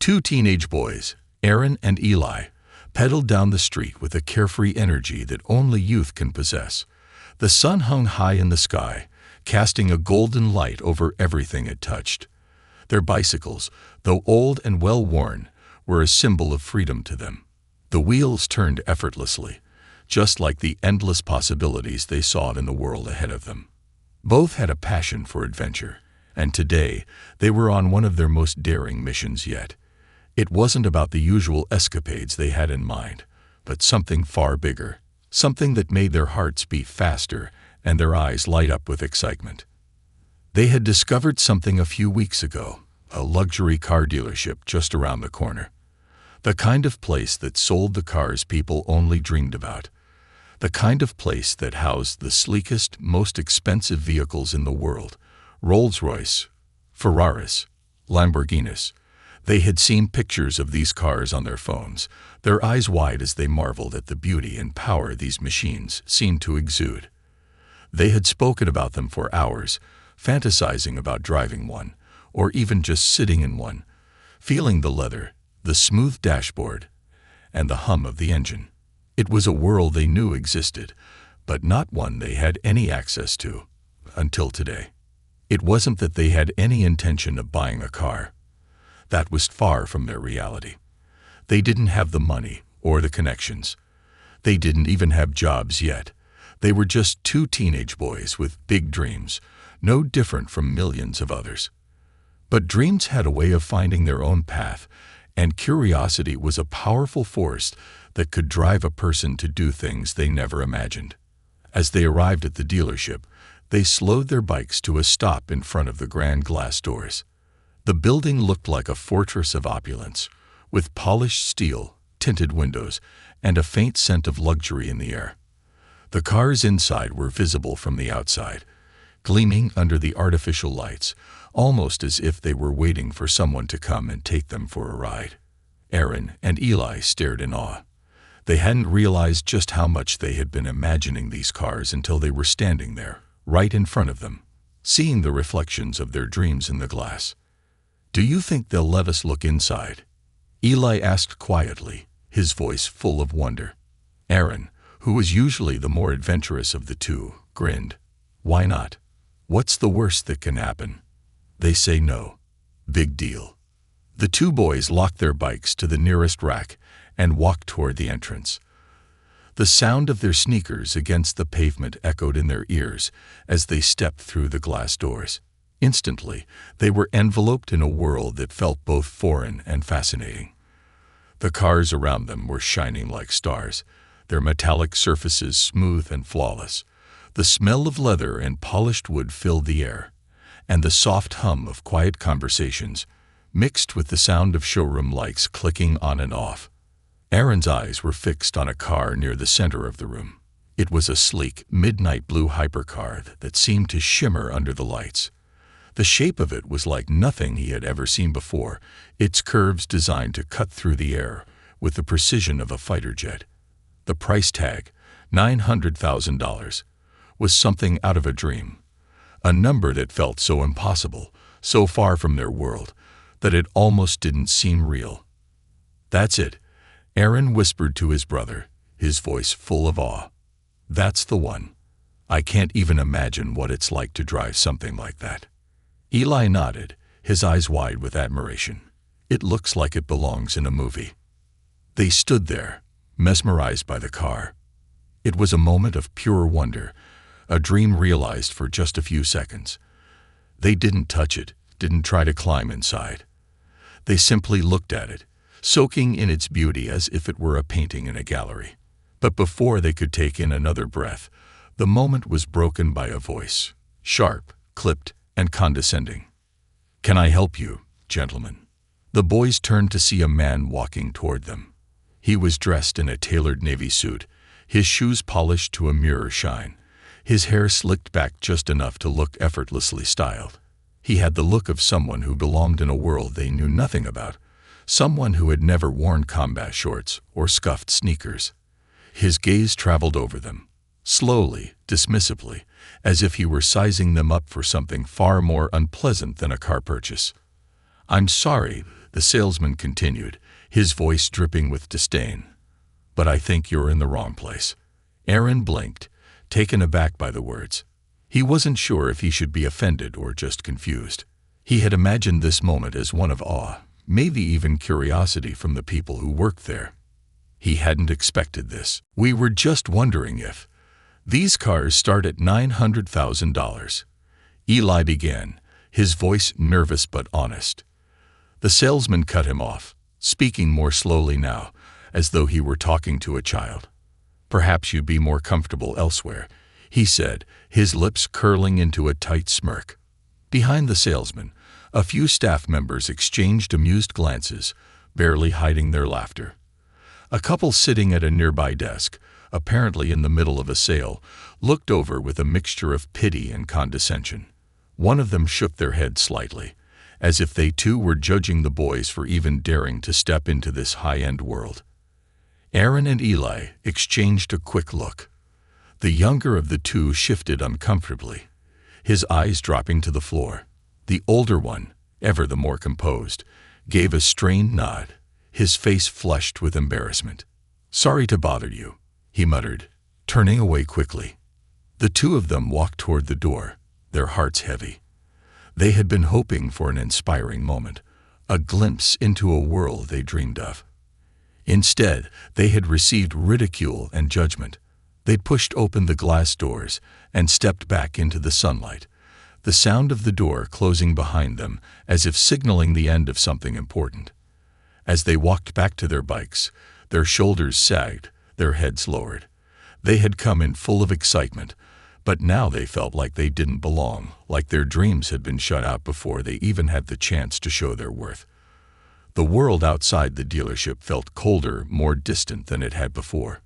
Two teenage boys, Aaron and Eli, pedaled down the street with a carefree energy that only youth can possess. The sun hung high in the sky, casting a golden light over everything it touched. Their bicycles, though old and well-worn, were a symbol of freedom to them. The wheels turned effortlessly, just like the endless possibilities they saw in the world ahead of them. Both had a passion for adventure, and today they were on one of their most daring missions yet. It wasn't about the usual escapades they had in mind, but something far bigger, something that made their hearts beat faster and their eyes light up with excitement. They had discovered something a few weeks ago, a luxury car dealership just around the corner. The kind of place that sold the cars people only dreamed about. The kind of place that housed the sleekest, most expensive vehicles in the world, Rolls-Royce, Ferraris, Lamborghinis. They had seen pictures of these cars on their phones, their eyes wide as they marveled at the beauty and power these machines seemed to exude. They had spoken about them for hours, fantasizing about driving one, or even just sitting in one, feeling the leather, the smooth dashboard, and the hum of the engine. It was a world they knew existed, but not one they had any access to, until today. It wasn't that they had any intention of buying a car. That was far from their reality. They didn't have the money or the connections. They didn't even have jobs yet. They were just two teenage boys with big dreams, no different from millions of others. But dreams had a way of finding their own path, and curiosity was a powerful force that could drive a person to do things they never imagined. As they arrived at the dealership, they slowed their bikes to a stop in front of the grand glass doors. The building looked like a fortress of opulence, with polished steel, tinted windows, and a faint scent of luxury in the air. The cars inside were visible from the outside, gleaming under the artificial lights, almost as if they were waiting for someone to come and take them for a ride. Aaron and Eli stared in awe. They hadn't realized just how much they had been imagining these cars until they were standing there, right in front of them, seeing the reflections of their dreams in the glass. "Do you think they'll let us look inside?" Eli asked quietly, his voice full of wonder. Aaron, who was usually the more adventurous of the two, grinned. "Why not? What's the worst that can happen? They say no. Big deal." The two boys locked their bikes to the nearest rack and walked toward the entrance. The sound of their sneakers against the pavement echoed in their ears as they stepped through the glass doors. Instantly, they were enveloped in a world that felt both foreign and fascinating. The cars around them were shining like stars, their metallic surfaces smooth and flawless. The smell of leather and polished wood filled the air, and the soft hum of quiet conversations mixed with the sound of showroom lights clicking on and off. Aaron's eyes were fixed on a car near the center of the room. It was a sleek, midnight blue hypercar that seemed to shimmer under the lights. The shape of it was like nothing he had ever seen before, its curves designed to cut through the air with the precision of a fighter jet. The price tag, $900,000, was something out of a dream, a number that felt so impossible, so far from their world, that it almost didn't seem real. "That's it," Aaron whispered to his brother, his voice full of awe. "That's the one. I can't even imagine what it's like to drive something like that." Eli nodded, his eyes wide with admiration. "It looks like it belongs in a movie." They stood there, mesmerized by the car. It was a moment of pure wonder, a dream realized for just a few seconds. They didn't touch it, didn't try to climb inside. They simply looked at it, soaking in its beauty as if it were a painting in a gallery. But before they could take in another breath, the moment was broken by a voice, sharp, clipped, and condescending. "Can I help you, gentlemen?" The boys turned to see a man walking toward them. He was dressed in a tailored navy suit, his shoes polished to a mirror shine, his hair slicked back just enough to look effortlessly styled. He had the look of someone who belonged in a world they knew nothing about, someone who had never worn combat shorts or scuffed sneakers. His gaze traveled over them, slowly, dismissively, as if he were sizing them up for something far more unpleasant than a car purchase. "I'm sorry," The salesman continued, his voice dripping with disdain. "But I think you're in the wrong place." Aaron blinked, taken aback by the words. He wasn't sure if he should be offended or just confused. He had imagined this moment as one of awe, maybe even curiosity from the people who worked there. He hadn't expected this. "We were just wondering if these cars start at $900,000. Eli began, his voice nervous but honest. The salesman cut him off, speaking more slowly now, as though he were talking to a child. "Perhaps you'd be more comfortable elsewhere," he said, his lips curling into a tight smirk. Behind the salesman, a few staff members exchanged amused glances, barely hiding their laughter. A couple sitting at a nearby desk, apparently in the middle of a sale, looked over with a mixture of pity and condescension. One of them shook their head slightly, as if they too were judging the boys for even daring to step into this high-end world. Aaron and Eli exchanged a quick look. The younger of the two shifted uncomfortably, his eyes dropping to the floor. The older one, ever the more composed, gave a strained nod, his face flushed with embarrassment. "Sorry to bother you," he muttered, turning away quickly. The two of them walked toward the door, their hearts heavy. They had been hoping for an inspiring moment, a glimpse into a world they dreamed of. Instead, they had received ridicule and judgment. They'd pushed open the glass doors and stepped back into the sunlight, the sound of the door closing behind them as if signaling the end of something important. As they walked back to their bikes, their shoulders sagged, their heads lowered. They had come in full of excitement, but now they felt like they didn't belong, like their dreams had been shut out before they even had the chance to show their worth. The world outside the dealership felt colder, more distant than it had before.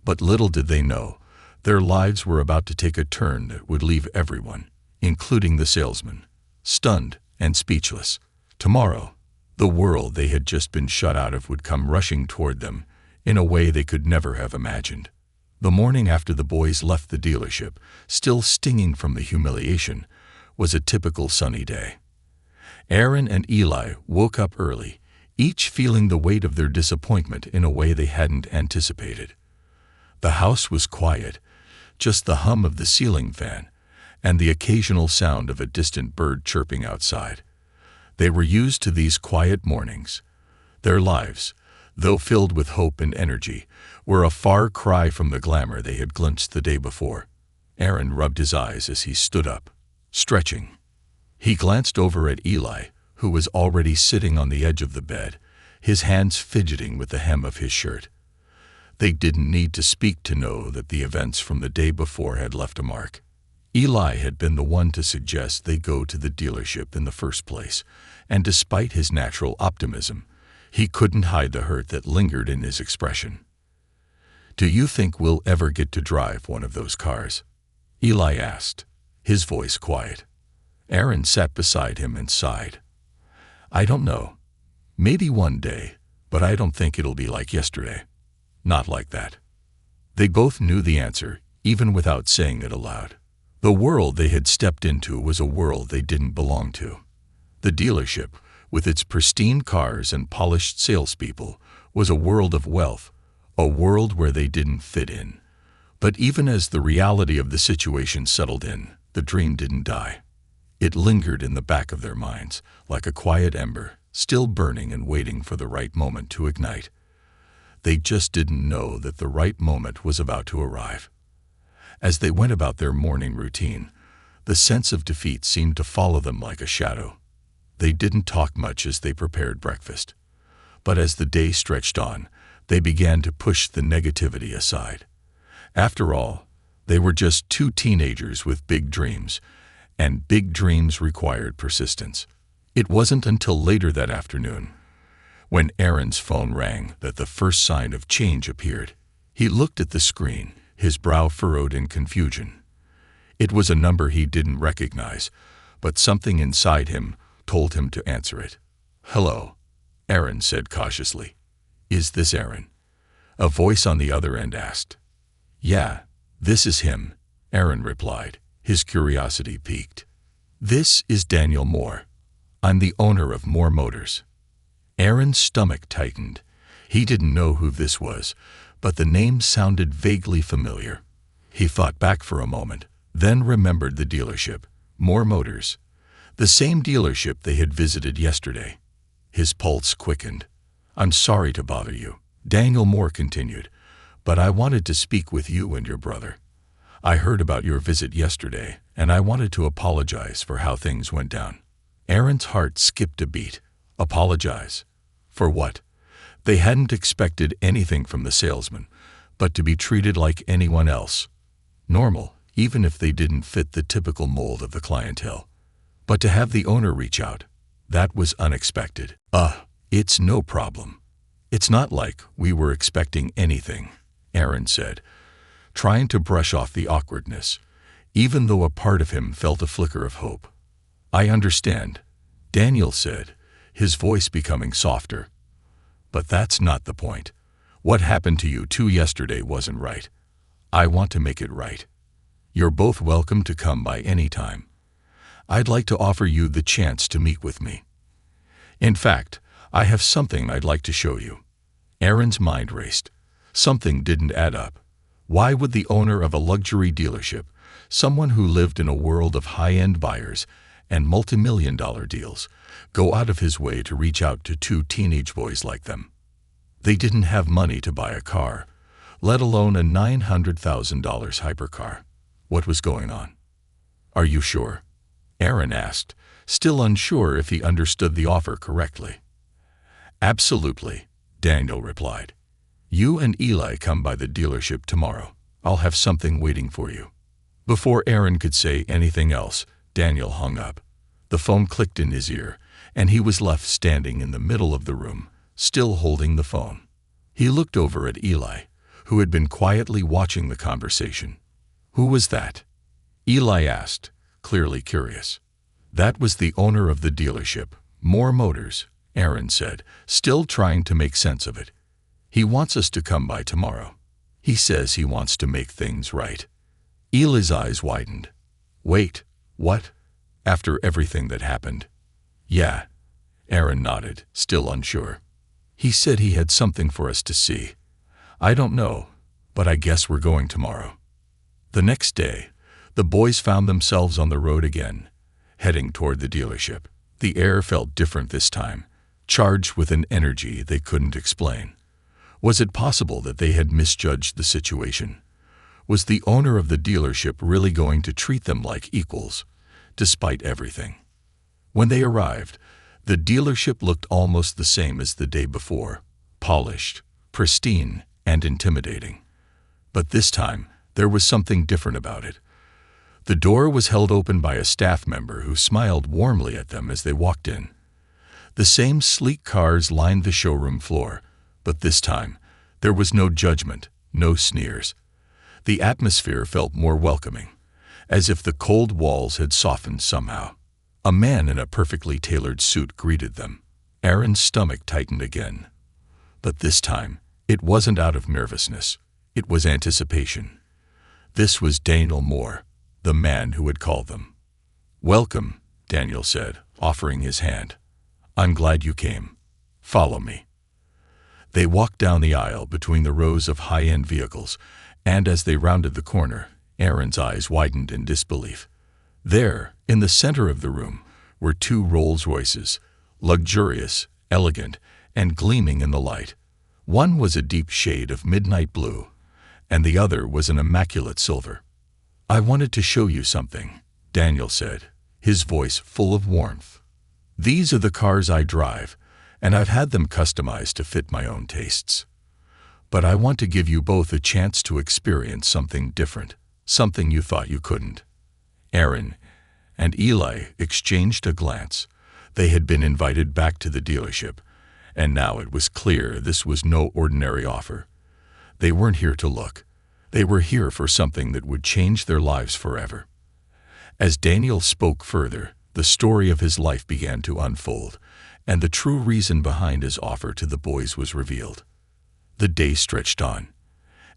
But little did they know, their lives were about to take a turn that would leave everyone, including the salesman, stunned and speechless. Tomorrow, the world they had just been shut out of would come rushing toward them in a way they could never have imagined. The morning after the boys left the dealership, still stinging from the humiliation, was a typical sunny day. Aaron and Eli woke up early, each feeling the weight of their disappointment in a way they hadn't anticipated. The house was quiet, just the hum of the ceiling fan and the occasional sound of a distant bird chirping outside. They were used to these quiet mornings. Their lives, though filled with hope and energy, were a far cry from the glamour they had glimpsed the day before. Aaron rubbed his eyes as he stood up, stretching. He glanced over at Eli, who was already sitting on the edge of the bed, his hands fidgeting with the hem of his shirt. They didn't need to speak to know that the events from the day before had left a mark. Eli had been the one to suggest they go to the dealership in the first place, and despite his natural optimism, he couldn't hide the hurt that lingered in his expression. "Do you think we'll ever get to drive one of those cars?" Eli asked, his voice quiet. Aaron sat beside him and sighed. "I don't know. Maybe one day, but I don't think it'll be like yesterday. Not like that." They both knew the answer, even without saying it aloud. The world they had stepped into was a world they didn't belong to. The dealership, with its pristine cars and polished salespeople, was a world of wealth, a world where they didn't fit in. But even as the reality of the situation settled in, the dream didn't die. It lingered in the back of their minds, like a quiet ember, still burning and waiting for the right moment to ignite. They just didn't know that the right moment was about to arrive. As they went about their morning routine, the sense of defeat seemed to follow them like a shadow. They didn't talk much as they prepared breakfast. But as the day stretched on, they began to push the negativity aside. After all, they were just two teenagers with big dreams, and big dreams required persistence. It wasn't until later that afternoon, when Aaron's phone rang, that the first sign of change appeared. He looked at the screen, his brow furrowed in confusion. It was a number he didn't recognize, but something inside him told him to answer it. "Hello," Aaron said cautiously. "Is this Aaron?" A voice on the other end asked. "Yeah, this is him," Aaron replied, his curiosity piqued. "This is Daniel Moore. I'm the owner of Moore Motors." Aaron's stomach tightened. He didn't know who this was, but the name sounded vaguely familiar. He thought back for a moment, then remembered the dealership. Moore Motors. The same dealership they had visited yesterday. His pulse quickened. "I'm sorry to bother you," Daniel Moore continued, "but I wanted to speak with you and your brother. I heard about your visit yesterday, and I wanted to apologize for how things went down." Aaron's heart skipped a beat. Apologize? For what? They hadn't expected anything from the salesman, but to be treated like anyone else. Normal, even if they didn't fit the typical mold of the clientele. But to have the owner reach out, that was unexpected. It's no problem. It's not like we were expecting anything," Aaron said, trying to brush off the awkwardness, even though a part of him felt a flicker of hope. "I understand," Daniel said, his voice becoming softer. "But that's not the point. What happened to you two yesterday wasn't right. I want to make it right. You're both welcome to come by any time. I'd like to offer you the chance to meet with me. In fact, I have something I'd like to show you." Aaron's mind raced. Something didn't add up. Why would the owner of a luxury dealership, someone who lived in a world of high-end buyers and multi-million-dollar deals, go out of his way to reach out to two teenage boys like them? They didn't have money to buy a car, let alone a $900,000 hypercar. What was going on? "Are you sure?" Aaron asked, still unsure if he understood the offer correctly. "Absolutely," Daniel replied. "You and Eli come by the dealership tomorrow. I'll have something waiting for you." Before Aaron could say anything else, Daniel hung up. The phone clicked in his ear, and he was left standing in the middle of the room, still holding the phone. He looked over at Eli, who had been quietly watching the conversation. "Who was that?" Eli asked, clearly curious. "That was the owner of the dealership, Moore Motors," Aaron said, still trying to make sense of it. "He wants us to come by tomorrow. He says he wants to make things right." Eli's eyes widened. "Wait, what? After everything that happened?" "Yeah," Aaron nodded, still unsure. "He said he had something for us to see. I don't know, but I guess we're going tomorrow." The next day, the boys found themselves on the road again, heading toward the dealership. The air felt different this time, charged with an energy they couldn't explain. Was it possible that they had misjudged the situation? Was the owner of the dealership really going to treat them like equals, despite everything? When they arrived, the dealership looked almost the same as the day before, polished, pristine, and intimidating. But this time, there was something different about it. The door was held open by a staff member who smiled warmly at them as they walked in. The same sleek cars lined the showroom floor, but this time, there was no judgment, no sneers. The atmosphere felt more welcoming, as if the cold walls had softened somehow. A man in a perfectly tailored suit greeted them. Aaron's stomach tightened again. But this time, it wasn't out of nervousness. It was anticipation. This was Daniel Moore, the man who had called them. "Welcome," Daniel said, offering his hand. "I'm glad you came. Follow me." They walked down the aisle between the rows of high-end vehicles, and as they rounded the corner, Aaron's eyes widened in disbelief. There, in the center of the room, were two Rolls-Royces, luxurious, elegant, and gleaming in the light. One was a deep shade of midnight blue, and the other was an immaculate silver. "I wanted to show you something," Daniel said, his voice full of warmth. "These are the cars I drive, and I've had them customized to fit my own tastes. But I want to give you both a chance to experience something different, something you thought you couldn't." Aaron and Eli exchanged a glance. They had been invited back to the dealership, and now it was clear this was no ordinary offer. They weren't here to look. They were here for something that would change their lives forever. As Daniel spoke further, the story of his life began to unfold, and the true reason behind his offer to the boys was revealed. The day stretched on,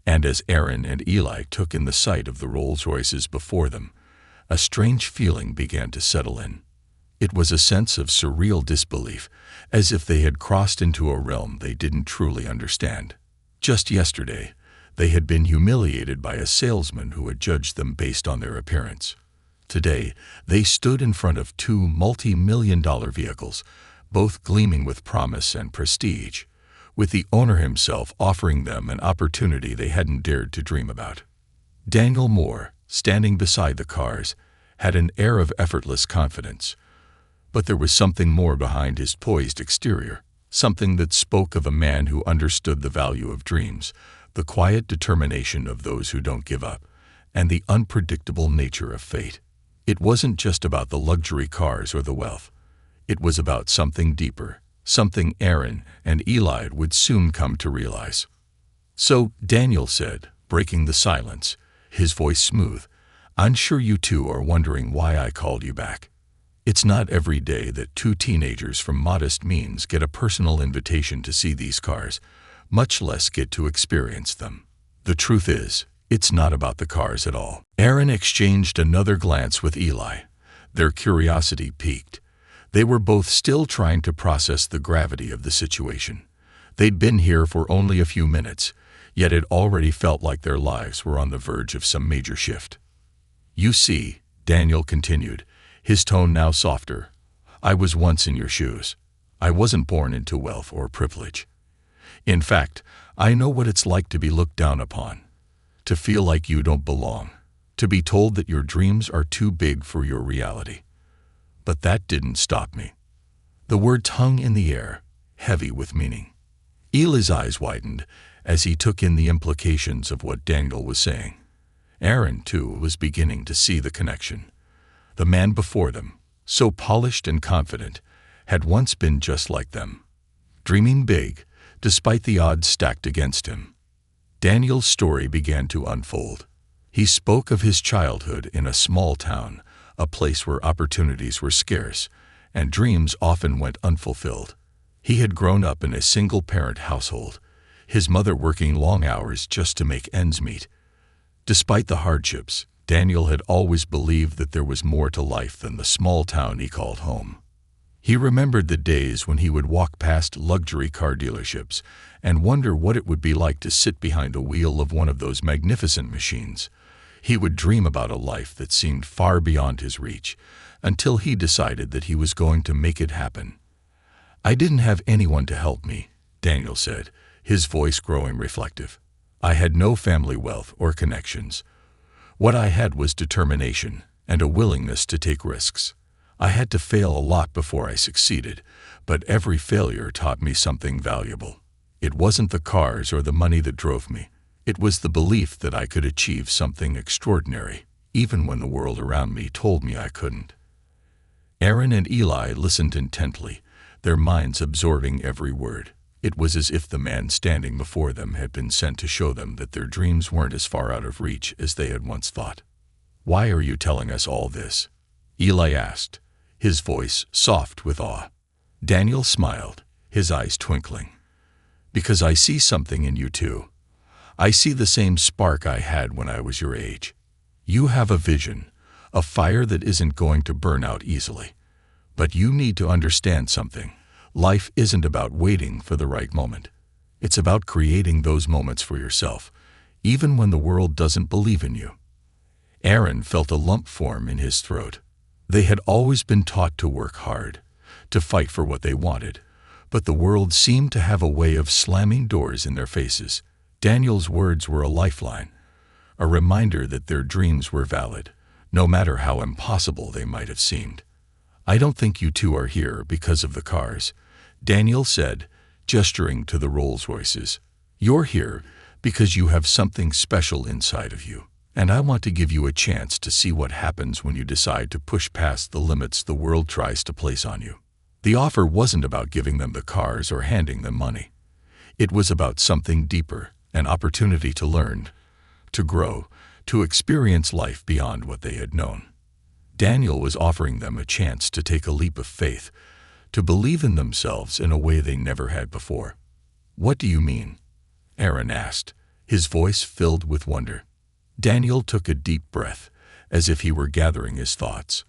and as Aaron and Eli took in the sight of the Rolls-Royces before them, a strange feeling began to settle in. It was a sense of surreal disbelief, as if they had crossed into a realm they didn't truly understand. Just yesterday, they had been humiliated by a salesman who had judged them based on their appearance. Today, they stood in front of two multi-million-dollar vehicles, both gleaming with promise and prestige, with the owner himself offering them an opportunity they hadn't dared to dream about. Daniel Moore, standing beside the cars, had an air of effortless confidence. But there was something more behind his poised exterior, something that spoke of a man who understood the value of dreams, the quiet determination of those who don't give up, and the unpredictable nature of fate. It wasn't just about the luxury cars or the wealth. It was about something deeper, something Aaron and Eli would soon come to realize. "So," Daniel said, breaking the silence, his voice smooth, "I'm sure you two are wondering why I called you back. It's not every day that two teenagers from modest means get a personal invitation to see these cars, much less get to experience them. The truth is, it's not about the cars at all." Aaron exchanged another glance with Eli. Their curiosity piqued. They were both still trying to process the gravity of the situation. They'd been here for only a few minutes, yet it already felt like their lives were on the verge of some major shift. "You see," Daniel continued, his tone now softer, "I was once in your shoes. I wasn't born into wealth or privilege. In fact, I know what it's like to be looked down upon, to feel like you don't belong, to be told that your dreams are too big for your reality. But that didn't stop me." The words hung in the air, heavy with meaning. Eli's eyes widened as he took in the implications of what Daniel was saying. Aaron, too, was beginning to see the connection. The man before them, so polished and confident, had once been just like them, dreaming big, despite the odds stacked against him. Daniel's story began to unfold. He spoke of his childhood in a small town, a place where opportunities were scarce, and dreams often went unfulfilled. He had grown up in a single-parent household, his mother working long hours just to make ends meet. Despite the hardships, Daniel had always believed that there was more to life than the small town he called home. He remembered the days when he would walk past luxury car dealerships and wonder what it would be like to sit behind a wheel of one of those magnificent machines. He would dream about a life that seemed far beyond his reach, until he decided that he was going to make it happen. "I didn't have anyone to help me," Daniel said, his voice growing reflective. "I had no family wealth or connections. What I had was determination and a willingness to take risks. I had to fail a lot before I succeeded, but every failure taught me something valuable. It wasn't the cars or the money that drove me. It was the belief that I could achieve something extraordinary, even when the world around me told me I couldn't." Aaron and Eli listened intently, their minds absorbing every word. It was as if the man standing before them had been sent to show them that their dreams weren't as far out of reach as they had once thought. "Why are you telling us all this?" Eli asked, his voice soft with awe. Daniel smiled, his eyes twinkling. "Because I see something in you too. I see the same spark I had when I was your age. You have a vision, a fire that isn't going to burn out easily. But you need to understand something. Life isn't about waiting for the right moment. It's about creating those moments for yourself, even when the world doesn't believe in you." Aaron felt a lump form in his throat. They had always been taught to work hard, to fight for what they wanted, but the world seemed to have a way of slamming doors in their faces. Daniel's words were a lifeline, a reminder that their dreams were valid, no matter how impossible they might have seemed. "I don't think you two are here because of the cars," Daniel said, gesturing to the Rolls-Royces. "You're here because you have something special inside of you, and I want to give you a chance to see what happens when you decide to push past the limits the world tries to place on you." The offer wasn't about giving them the cars or handing them money. It was about something deeper, an opportunity to learn, to grow, to experience life beyond what they had known. Daniel was offering them a chance to take a leap of faith, to believe in themselves in a way they never had before. "What do you mean?" Aaron asked, his voice filled with wonder. Daniel took a deep breath, as if he were gathering his thoughts.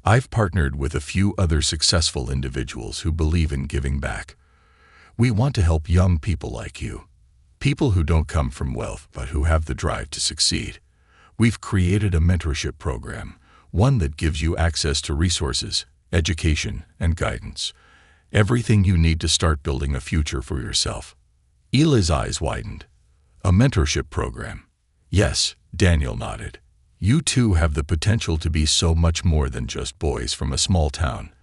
I've partnered with a few other successful individuals who believe in giving back. We want to help young people like you, people who don't come from wealth but who have the drive to succeed. We've created a mentorship program, one that gives you access to resources, education, and guidance. Everything you need to start building a future for yourself. Eli's eyes widened. A mentorship program. Yes, Daniel nodded. You two have the potential to be so much more than just boys from a small town.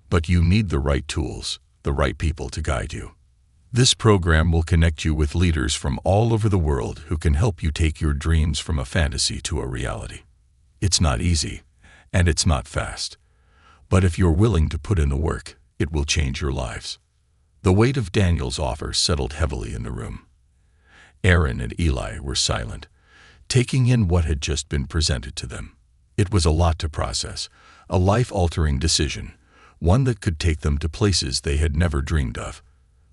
But you need the right tools, the right people to guide you. This program will connect you with leaders from all over the world who can help you take your dreams from a fantasy to a reality. It's not easy, and it's not fast. But if you're willing to put in the work, it will change your lives. The weight of Daniel's offer settled heavily in the room. Aaron and Eli were silent, taking in what had just been presented to them. It was a lot to process, a life-altering decision, one that could take them to places they had never dreamed of.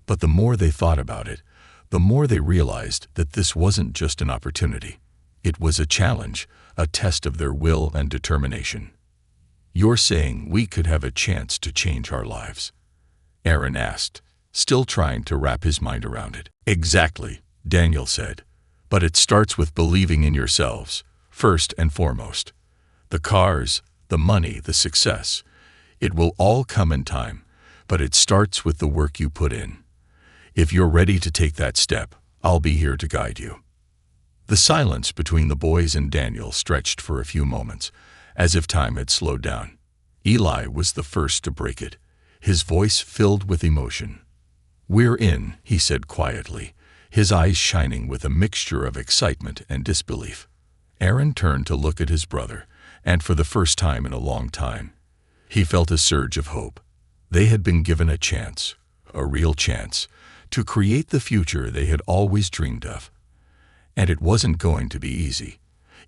But the more they thought about it, the more they realized that this wasn't just an opportunity. It was a challenge, a test of their will and determination. You're saying we could have a chance to change our lives? Aaron asked, still trying to wrap his mind around it. Exactly, Daniel said. But it starts with believing in yourselves, first and foremost. The cars, the money, the success, it will all come in time, but it starts with the work you put in. If you're ready to take that step, I'll be here to guide you. The silence between the boys and Daniel stretched for a few moments, as if time had slowed down. Eli was the first to break it, his voice filled with emotion. "We're in," he said quietly, his eyes shining with a mixture of excitement and disbelief. Aaron turned to look at his brother, and for the first time in a long time, he felt a surge of hope. They had been given a chance, a real chance, to create the future they had always dreamed of. And it wasn't going to be easy.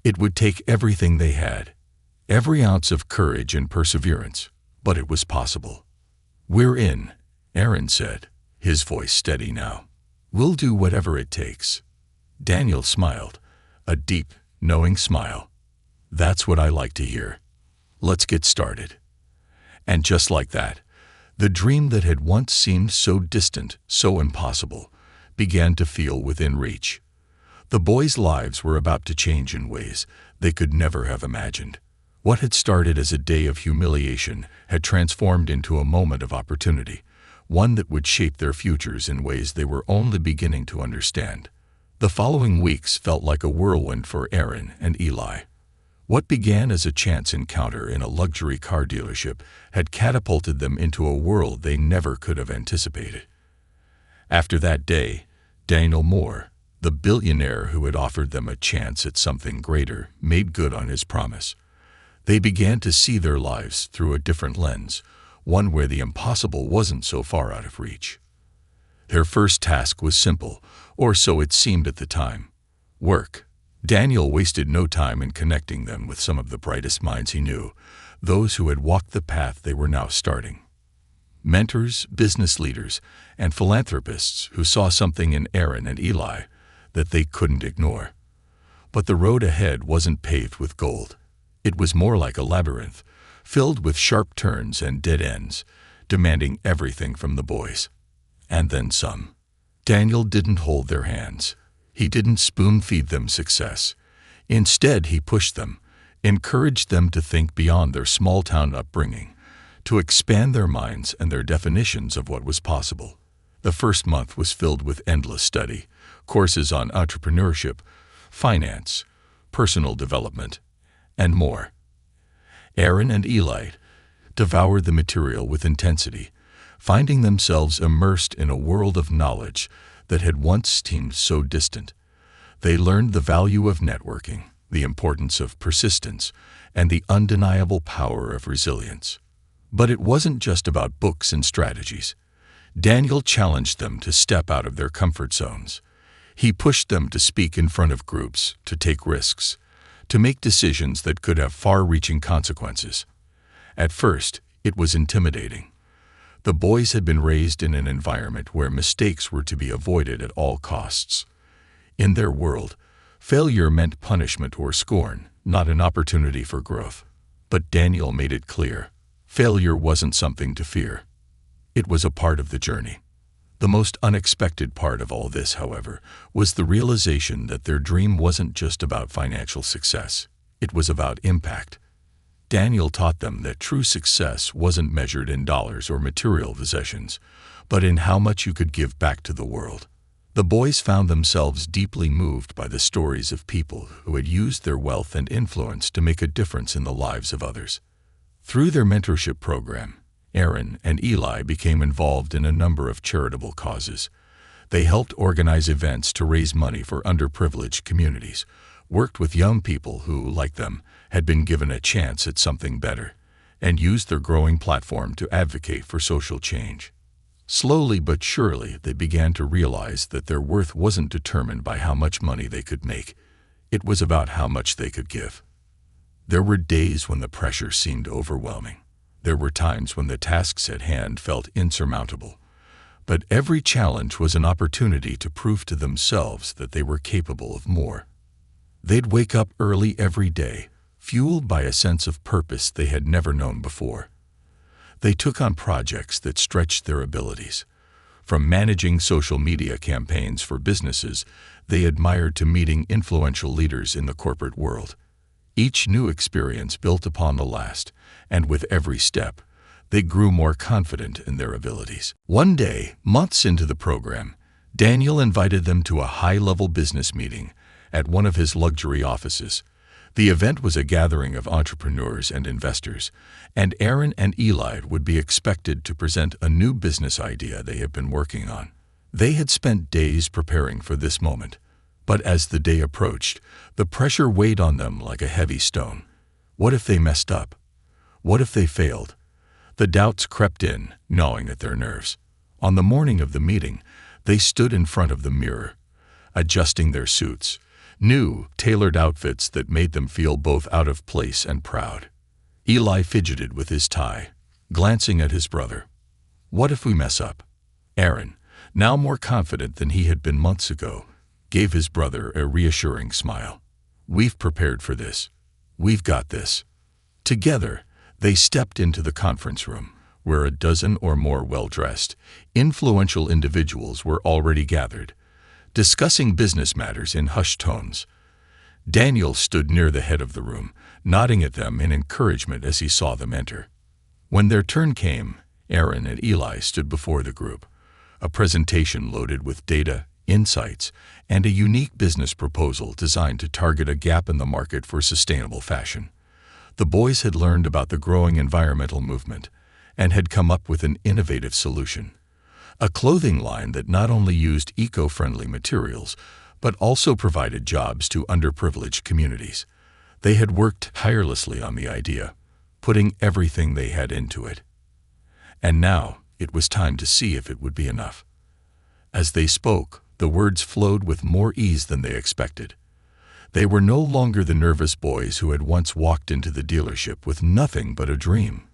It would take everything they had, every ounce of courage and perseverance, but it was possible. "We're in," Aaron said, his voice steady now. "We'll do whatever it takes." Daniel smiled, a deep, knowing smile. "That's what I like to hear. Let's get started." And just like that, the dream that had once seemed so distant, so impossible, began to feel within reach. The boys' lives were about to change in ways they could never have imagined. What had started as a day of humiliation had transformed into a moment of opportunity, one that would shape their futures in ways they were only beginning to understand. The following weeks felt like a whirlwind for Aaron and Eli. What began as a chance encounter in a luxury car dealership had catapulted them into a world they never could have anticipated. After that day, Daniel Moore, the billionaire who had offered them a chance at something greater, made good on his promise. They began to see their lives through a different lens, one where the impossible wasn't so far out of reach. Their first task was simple, or so it seemed at the time: work. Daniel wasted no time in connecting them with some of the brightest minds he knew, those who had walked the path they were now starting. Mentors, business leaders, and philanthropists who saw something in Aaron and Eli that they couldn't ignore. But the road ahead wasn't paved with gold. It was more like a labyrinth, filled with sharp turns and dead ends, demanding everything from the boys. And then some. Daniel didn't hold their hands. He didn't spoon-feed them success. Instead, he pushed them, encouraged them to think beyond their small-town upbringing, to expand their minds and their definitions of what was possible. The first month was filled with endless study, courses on entrepreneurship, finance, personal development, and more. Aaron and Eli devoured the material with intensity, finding themselves immersed in a world of knowledge that had once seemed so distant. They learned the value of networking, the importance of persistence, and the undeniable power of resilience. But it wasn't just about books and strategies. Daniel challenged them to step out of their comfort zones. He pushed them to speak in front of groups, to take risks, to make decisions that could have far-reaching consequences. At first, it was intimidating. The boys had been raised in an environment where mistakes were to be avoided at all costs. In their world, failure meant punishment or scorn, not an opportunity for growth. But Daniel made it clear, Failure wasn't something to fear. It was a part of the journey. The most unexpected part of all this, however, was the realization that their dream wasn't just about financial success. It was about impact. Daniel taught them that true success wasn't measured in dollars or material possessions, but in how much you could give back to the world. The boys found themselves deeply moved by the stories of people who had used their wealth and influence to make a difference in the lives of others. Through their mentorship program, Aaron and Eli became involved in a number of charitable causes. They helped organize events to raise money for underprivileged communities, worked with young people who, like them, had been given a chance at something better, and used their growing platform to advocate for social change. Slowly but surely, they began to realize that their worth wasn't determined by how much money they could make. It was about how much they could give. There were days when the pressure seemed overwhelming. There were times when the tasks at hand felt insurmountable. But every challenge was an opportunity to prove to themselves that they were capable of more. They'd wake up early every day, fueled by a sense of purpose they had never known before. They took on projects that stretched their abilities. From managing social media campaigns for businesses they admired to meeting influential leaders in the corporate world. Each new experience built upon the last, and with every step, they grew more confident in their abilities. One day, months into the program, Daniel invited them to a high-level business meeting at one of his luxury offices. The event was a gathering of entrepreneurs and investors, and Aaron and Eli would be expected to present a new business idea they had been working on. They had spent days preparing for this moment, but as the day approached, the pressure weighed on them like a heavy stone. What if they messed up? What if they failed? The doubts crept in, gnawing at their nerves. On the morning of the meeting, they stood in front of the mirror, adjusting their suits, new, tailored outfits that made them feel both out of place and proud. Eli fidgeted with his tie, glancing at his brother. What if we mess up? Aaron, now more confident than he had been months ago, gave his brother a reassuring smile. We've prepared for this. We've got this. Together, they stepped into the conference room, where a dozen or more well-dressed, influential individuals were already gathered, discussing business matters in hushed tones. Daniel stood near the head of the room, nodding at them in encouragement as he saw them enter. When their turn came, Aaron and Eli stood before the group, a presentation loaded with data, insights, and a unique business proposal designed to target a gap in the market for sustainable fashion. The boys had learned about the growing environmental movement and had come up with an innovative solution. A clothing line that not only used eco-friendly materials, but also provided jobs to underprivileged communities. They had worked tirelessly on the idea, putting everything they had into it. And now it was time to see if it would be enough. As they spoke, the words flowed with more ease than they expected. They were no longer the nervous boys who had once walked into the dealership with nothing but a dream.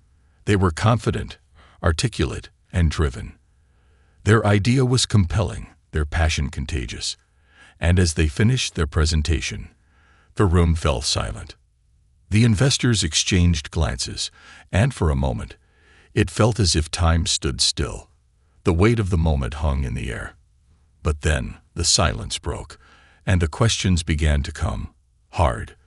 They were confident, articulate, and driven. Their idea was compelling, their passion contagious, and as they finished their presentation, the room fell silent. The investors exchanged glances, and for a moment, it felt as if time stood still. The weight of the moment hung in the air. But then the silence broke, and the questions began to come, hard,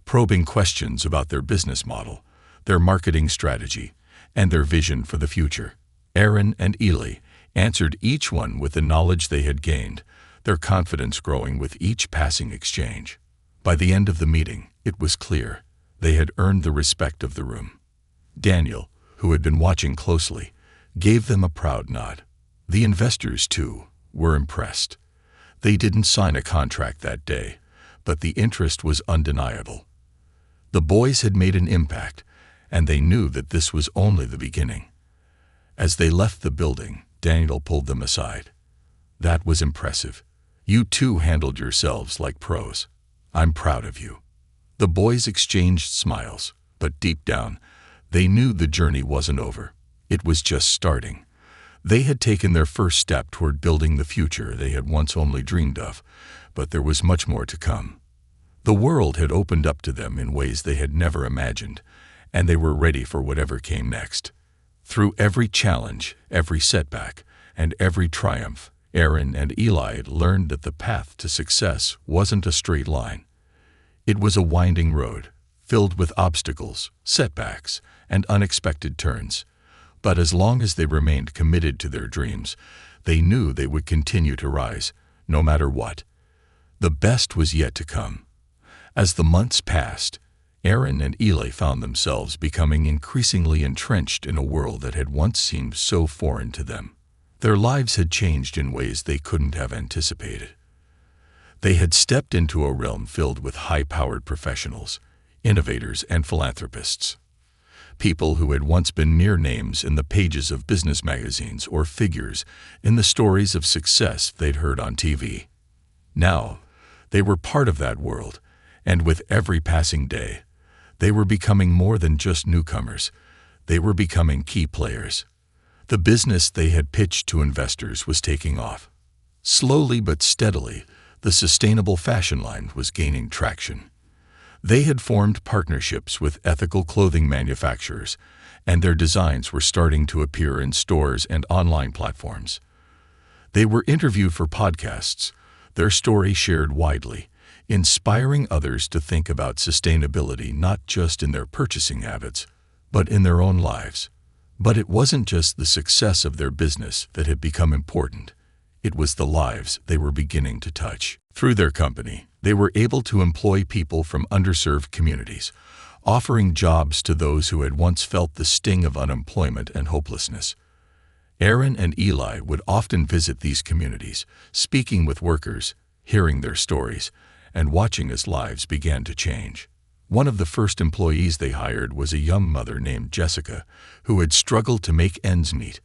probing questions about their business model, their marketing strategy, and their vision for the future. Aaron and Eli answered each one with the knowledge they had gained, their confidence growing with each passing exchange. By the end of the meeting, it was clear they had earned the respect of the room. Daniel, who had been watching closely, gave them a proud nod. The investors, too, were impressed. They didn't sign a contract that day, but the interest was undeniable. The boys had made an impact, and they knew that this was only the beginning. As they left the building, Daniel pulled them aside. That was impressive. You two handled yourselves like pros. I'm proud of you. The boys exchanged smiles, but deep down, they knew the journey wasn't over. It was just starting. They had taken their first step toward building the future they had once only dreamed of, but there was much more to come. The world had opened up to them in ways they had never imagined, and they were ready for whatever came next. Through every challenge, every setback, and every triumph, Aaron and Eli learned that the path to success wasn't a straight line. It was a winding road, filled with obstacles, setbacks, and unexpected turns. But as long as they remained committed to their dreams, they knew they would continue to rise, no matter what. The best was yet to come. As the months passed, Aaron and Eli found themselves becoming increasingly entrenched in a world that had once seemed so foreign to them. Their lives had changed in ways they couldn't have anticipated. They had stepped into a realm filled with high-powered professionals, innovators, and philanthropists. People who had once been mere names in the pages of business magazines or figures in the stories of success they'd heard on TV. Now, they were part of that world, and with every passing day, they were becoming more than just newcomers. They were becoming key players. The business they had pitched to investors was taking off. Slowly but steadily, the sustainable fashion line was gaining traction. They had formed partnerships with ethical clothing manufacturers, and their designs were starting to appear in stores and online platforms. They were interviewed for podcasts, their story shared widely, inspiring others to think about sustainability not just in their purchasing habits, but in their own lives. But it wasn't just the success of their business that had become important. It was the lives they were beginning to touch. Through their company, they were able to employ people from underserved communities, offering jobs to those who had once felt the sting of unemployment and hopelessness. Aaron and Eli would often visit these communities, speaking with workers, hearing their stories, and watching as lives began to change. One of the first employees they hired was a young mother named Jessica, who had struggled to make ends meet.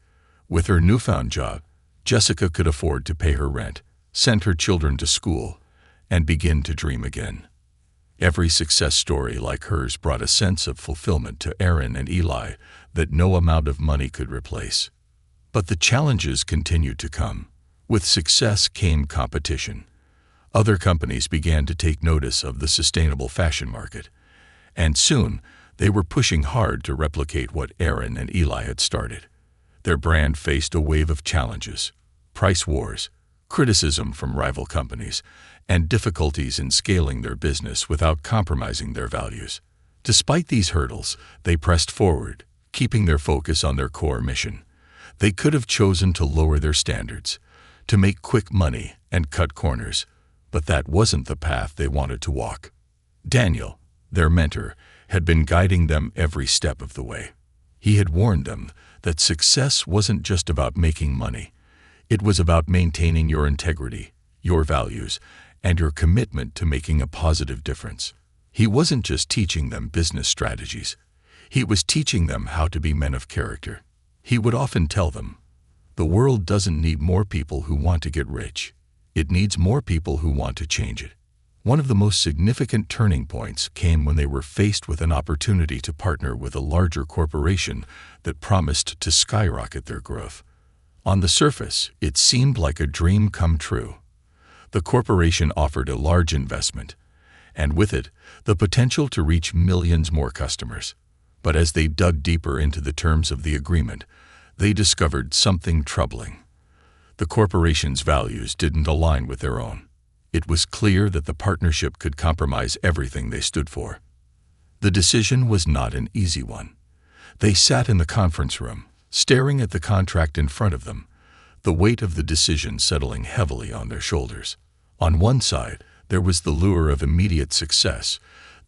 With her newfound job, Jessica could afford to pay her rent, send her children to school, and begin to dream again. Every success story like hers brought a sense of fulfillment to Aaron and Eli that no amount of money could replace. But the challenges continued to come. With success came competition. Other companies began to take notice of the sustainable fashion market, and soon they were pushing hard to replicate what Aaron and Eli had started. Their brand faced a wave of challenges: price wars, criticism from rival companies, and difficulties in scaling their business without compromising their values. Despite these hurdles, they pressed forward, keeping their focus on their core mission. They could have chosen to lower their standards, to make quick money and cut corners, but that wasn't the path they wanted to walk. Daniel, their mentor, had been guiding them every step of the way. He had warned them that success wasn't just about making money. It was about maintaining your integrity, your values, and your commitment to making a positive difference. He wasn't just teaching them business strategies. He was teaching them how to be men of character. He would often tell them, "The world doesn't need more people who want to get rich. It needs more people who want to change it." One of the most significant turning points came when they were faced with an opportunity to partner with a larger corporation that promised to skyrocket their growth. On the surface, it seemed like a dream come true. The corporation offered a large investment, and with it, the potential to reach millions more customers. But as they dug deeper into the terms of the agreement, they discovered something troubling. The corporation's values didn't align with their own. It was clear that the partnership could compromise everything they stood for. The decision was not an easy one. They sat in the conference room, staring at the contract in front of them, the weight of the decision settling heavily on their shoulders. On one side, there was the lure of immediate success,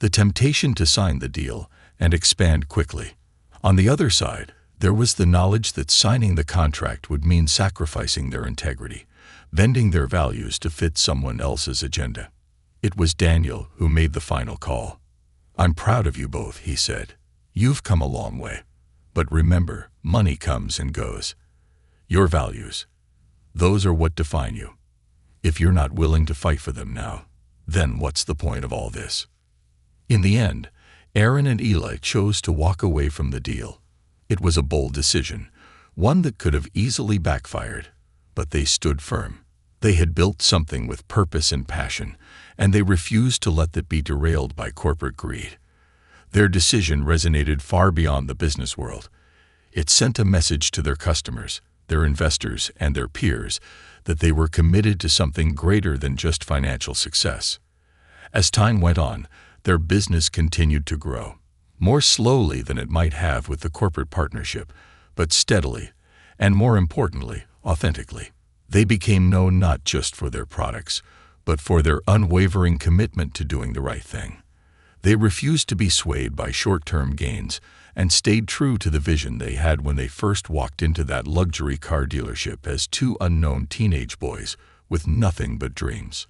the temptation to sign the deal and expand quickly. On the other side, there was the knowledge that signing the contract would mean sacrificing their integrity, bending their values to fit someone else's agenda. It was Daniel who made the final call. "I'm proud of you both," he said. "You've come a long way. But remember, money comes and goes. Your values, those are what define you. If you're not willing to fight for them now, then what's the point of all this?" In the end, Aaron and Eli chose to walk away from the deal. It was a bold decision, one that could have easily backfired, but they stood firm. They had built something with purpose and passion, and they refused to let that be derailed by corporate greed. Their decision resonated far beyond the business world. It sent a message to their customers, their investors, and their peers that they were committed to something greater than just financial success. As time went on, their business continued to grow, more slowly than it might have with the corporate partnership, but steadily, and more importantly, authentically. They became known not just for their products, but for their unwavering commitment to doing the right thing. They refused to be swayed by short-term gains and stayed true to the vision they had when they first walked into that luxury car dealership as two unknown teenage boys with nothing but dreams.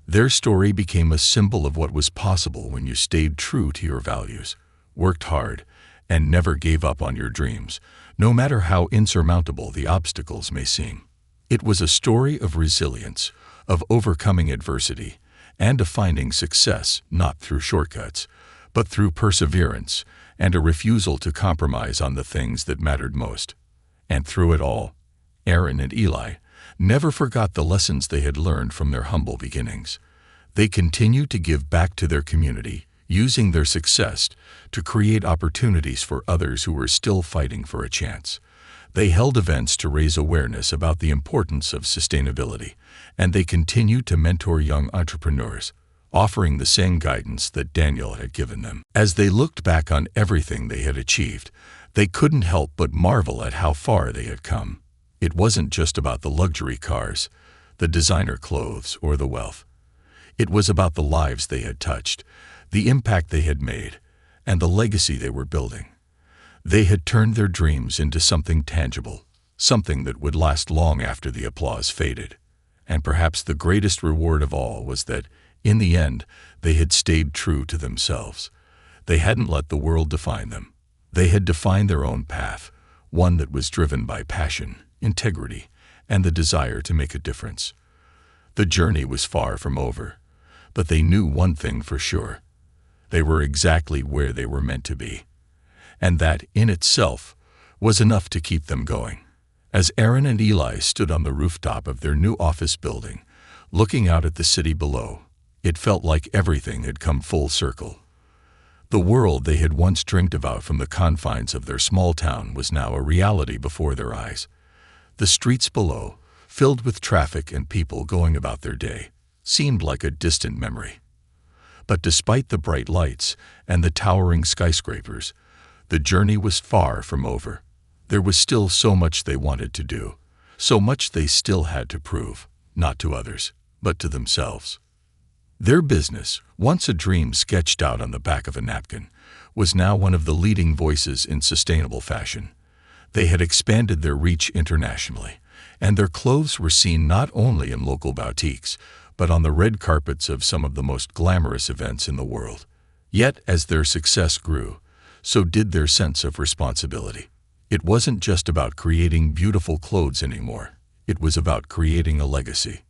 Their story became a symbol of what was possible when you stayed true to your values, worked hard, and never gave up on your dreams, no matter how insurmountable the obstacles may seem. It was a story of resilience, of overcoming adversity, and of finding success not through shortcuts, but through perseverance and a refusal to compromise on the things that mattered most. And through it all, Aaron and Eli never forgot the lessons they had learned from their humble beginnings. They continued to give back to their community, using their success to create opportunities for others who were still fighting for a chance. They held events to raise awareness about the importance of sustainability, and they continued to mentor young entrepreneurs, offering the same guidance that Daniel had given them. As they looked back on everything they had achieved, they couldn't help but marvel at how far they had come. It wasn't just about the luxury cars, the designer clothes, or the wealth. It was about the lives they had touched, the impact they had made, and the legacy they were building. They had turned their dreams into something tangible, something that would last long after the applause faded. And perhaps the greatest reward of all was that, in the end, they had stayed true to themselves. They hadn't let the world define them. They had defined their own path, one that was driven by passion, integrity, and the desire to make a difference. The journey was far from over, but they knew one thing for sure. They were exactly where they were meant to be. And that, in itself, was enough to keep them going. As Aaron and Eli stood on the rooftop of their new office building, looking out at the city below, it felt like everything had come full circle. The world they had once dreamed about from the confines of their small town was now a reality before their eyes. The streets below, filled with traffic and people going about their day, seemed like a distant memory. But despite the bright lights and the towering skyscrapers, the journey was far from over. There was still so much they wanted to do, so much they still had to prove, not to others, but to themselves. Their business, once a dream sketched out on the back of a napkin, was now one of the leading voices in sustainable fashion. They had expanded their reach internationally, and their clothes were seen not only in local boutiques, but on the red carpets of some of the most glamorous events in the world. Yet, as their success grew, so did their sense of responsibility. It wasn't just about creating beautiful clothes anymore. It was about creating a legacy.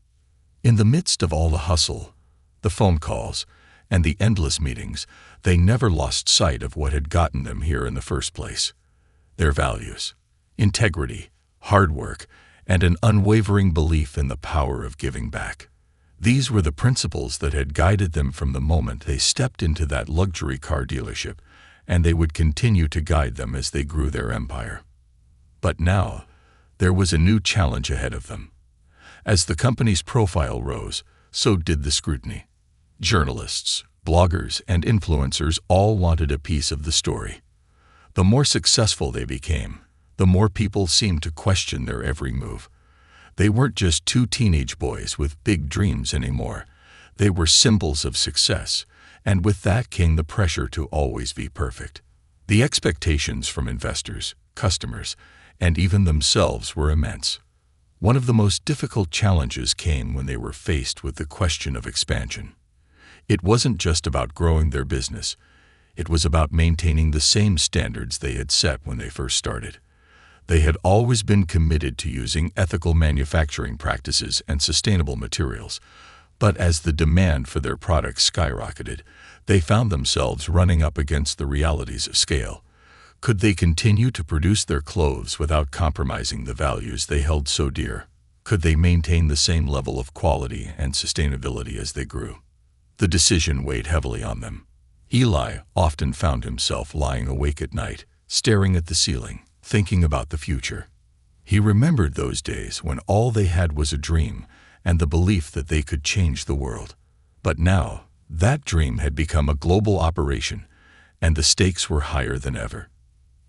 In the midst of all the hustle, the phone calls, and the endless meetings, they never lost sight of what had gotten them here in the first place. Their values, integrity, hard work, and an unwavering belief in the power of giving back. These were the principles that had guided them from the moment they stepped into that luxury car dealership, and they would continue to guide them as they grew their empire. But now, there was a new challenge ahead of them. As the company's profile rose, so did the scrutiny. Journalists, bloggers, and influencers all wanted a piece of the story. The more successful they became, the more people seemed to question their every move. They weren't just two teenage boys with big dreams anymore. They were symbols of success, and with that came the pressure to always be perfect. The expectations from investors, customers, and even themselves were immense. One of the most difficult challenges came when they were faced with the question of expansion. It wasn't just about growing their business. It was about maintaining the same standards they had set when they first started. They had always been committed to using ethical manufacturing practices and sustainable materials, but as the demand for their products skyrocketed, they found themselves running up against the realities of scale. Could they continue to produce their clothes without compromising the values they held so dear? Could they maintain the same level of quality and sustainability as they grew? The decision weighed heavily on them. Eli often found himself lying awake at night, staring at the ceiling, thinking about the future. He remembered those days when all they had was a dream and the belief that they could change the world. But now, that dream had become a global operation, and the stakes were higher than ever.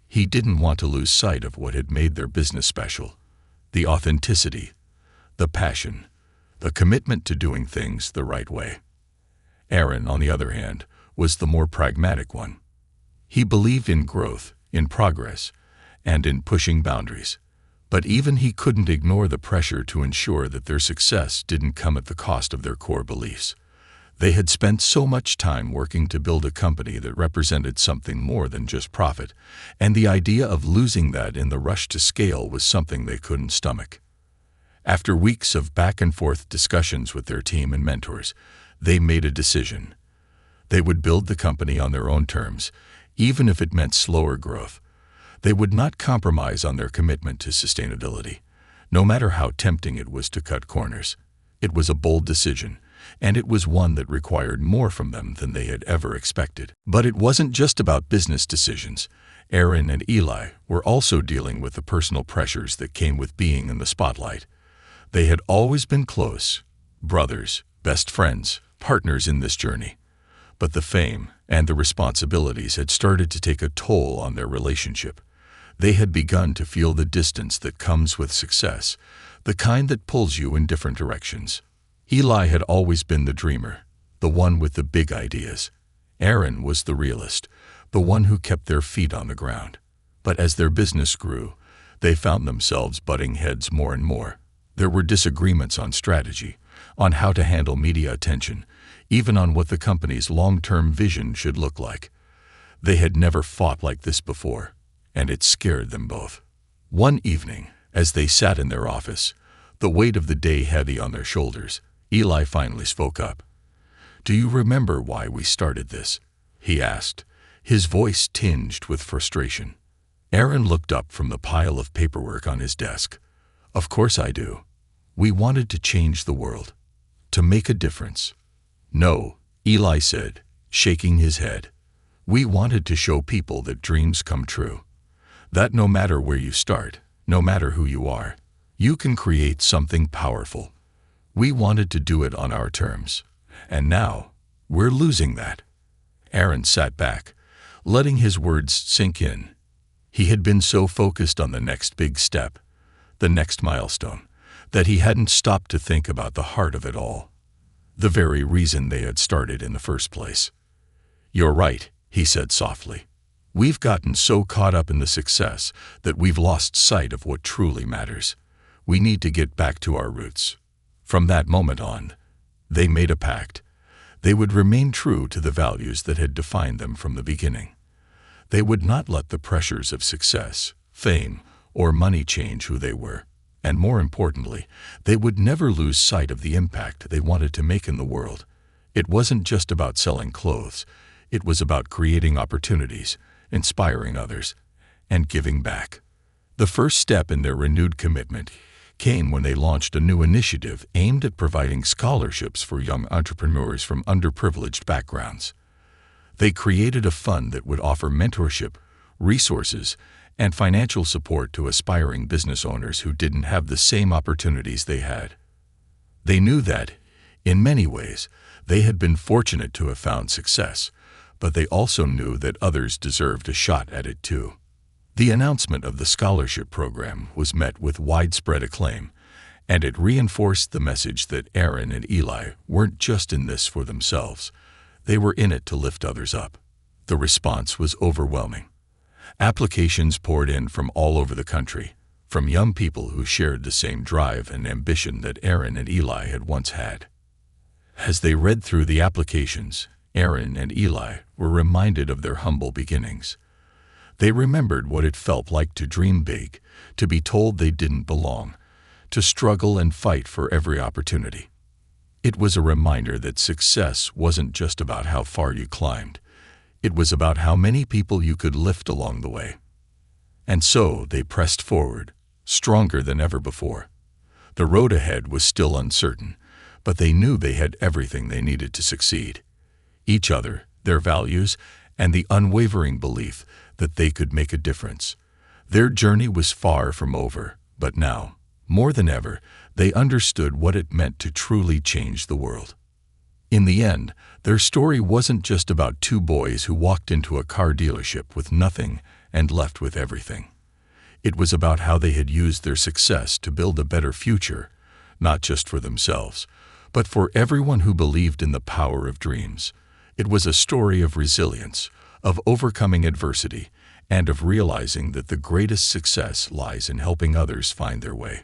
He didn't want to lose sight of what had made their business special: the authenticity, the passion, the commitment to doing things the right way. Aaron, on the other hand, was the more pragmatic one. He believed in growth, in progress, and in pushing boundaries. But even he couldn't ignore the pressure to ensure that their success didn't come at the cost of their core beliefs. They had spent so much time working to build a company that represented something more than just profit, and the idea of losing that in the rush to scale was something they couldn't stomach. After weeks of back-and-forth discussions with their team and mentors, they made a decision. They would build the company on their own terms, even if it meant slower growth. They would not compromise on their commitment to sustainability, no matter how tempting it was to cut corners. It was a bold decision, and it was one that required more from them than they had ever expected. But it wasn't just about business decisions. Aaron and Eli were also dealing with the personal pressures that came with being in the spotlight. They had always been close, brothers, best friends, partners in this journey. But the fame and the responsibilities had started to take a toll on their relationship. They had begun to feel the distance that comes with success, the kind that pulls you in different directions. Eli had always been the dreamer, the one with the big ideas. Aaron was the realist, the one who kept their feet on the ground. But as their business grew, they found themselves butting heads more and more. There were disagreements on strategy, on how to handle media attention, even on what the company's long-term vision should look like. They had never fought like this before, and it scared them both. One evening, as they sat in their office, the weight of the day heavy on their shoulders, Eli finally spoke up. "Do you remember why we started this?" he asked, his voice tinged with frustration. Aaron looked up from the pile of paperwork on his desk. "Of course I do. We wanted to change the world, to make a difference." "No," Eli said, shaking his head. "We wanted to show people that dreams come true. That no matter where you start, no matter who you are, you can create something powerful. We wanted to do it on our terms. And now, we're losing that." Aaron sat back, letting his words sink in. He had been so focused on the next big step, the next milestone, that he hadn't stopped to think about the heart of it all, the very reason they had started in the first place. "You're right," he said softly. "We've gotten so caught up in the success that we've lost sight of what truly matters. We need to get back to our roots." From that moment on, they made a pact. They would remain true to the values that had defined them from the beginning. They would not let the pressures of success, fame, or money change who they were. And more importantly, they would never lose sight of the impact they wanted to make in the world. It wasn't just about selling clothes. It was about creating opportunities, inspiring others, and giving back. The first step in their renewed commitment came when they launched a new initiative aimed at providing scholarships for young entrepreneurs from underprivileged backgrounds. They created a fund that would offer mentorship, resources, and financial support to aspiring business owners who didn't have the same opportunities they had. They knew that, in many ways, they had been fortunate to have found success, but they also knew that others deserved a shot at it too. The announcement of the scholarship program was met with widespread acclaim, and it reinforced the message that Aaron and Eli weren't just in this for themselves. They were in it to lift others up. The response was overwhelming. Applications poured in from all over the country, from young people who shared the same drive and ambition that Aaron and Eli had once had. As they read through the applications, Aaron and Eli were reminded of their humble beginnings. They remembered what it felt like to dream big, to be told they didn't belong, to struggle and fight for every opportunity. It was a reminder that success wasn't just about how far you climbed. It was about how many people you could lift along the way. And so they pressed forward, stronger than ever before. The road ahead was still uncertain, but they knew they had everything they needed to succeed: each other, their values, and the unwavering belief that they could make a difference. Their journey was far from over, but now, more than ever, they understood what it meant to truly change the world. In the end, their story wasn't just about two boys who walked into a car dealership with nothing and left with everything. It was about how they had used their success to build a better future, not just for themselves, but for everyone who believed in the power of dreams. It was a story of resilience, of overcoming adversity, and of realizing that the greatest success lies in helping others find their way.